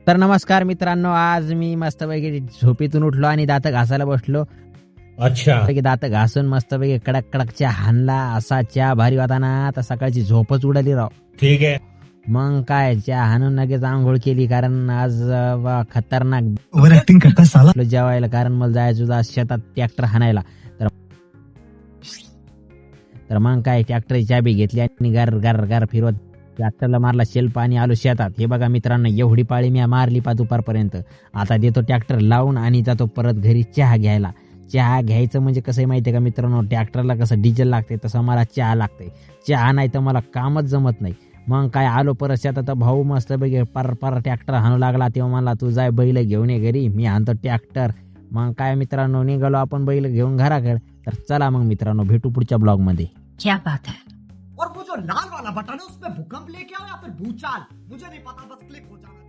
तर नमस्कार मित्रांनो, आज मी मस्तपैकी झोपेतून उठलो आणि दात घासायला बसलो. अच्छा, दात घासून मस्तपैकी कडक कडक चहा हाणला. असा चहा भारी होता ना, तर सकाळची झोपच उडाली राव. ठीक है. मग काय चहा हाणून लगेच आंघोळ केली, कारण आज खतरनाक ओव्हर ऍक्टिंग करता साला. जेवायला, कारण मला जायचं होतं आज शेतात ट्रॅक्टर हाणायला. तर मग काय ट्रॅक्टरची चाबी घेतली आणि गार गार गार फिरवत ट्रॅक्टरला मारला शेल्फ आणि आलो शेतात. हे बघा मित्रांनो, एवढी पाळी मी मारली दुपारपर्यंत. आता देतो ट्रॅक्टर लावून आणि जातो परत घरी चहा घ्यायला. चहा घ्यायचं म्हणजे कसं आहे माहिती आहे का मित्रांनो, ट्रॅक्टरला कसं डिझेल लागते तसं मला चहा लागते. चहा नाही तर मला कामच जमत नाही. मग काय आलो परत शेतात. भाऊ मस्त बघे पर ट्रॅक्टर हाणू लागला. तेव्हा मला तू जाय बैल घेऊन ये घरी, मी हाणतो ट्रॅक्टर. मग काय मित्रांनो, निघालो आपण बैल घेऊन घराकडे. तर चला मग मित्रांनो, भेटू पुढच्या ब्लॉग मध्ये. क्या बात है। और वो जो लाल वाला बटन है उसमें भूकंप लेके आओ या फिर भूचाल, मुझे नहीं पता, बस क्लिक हो जाना।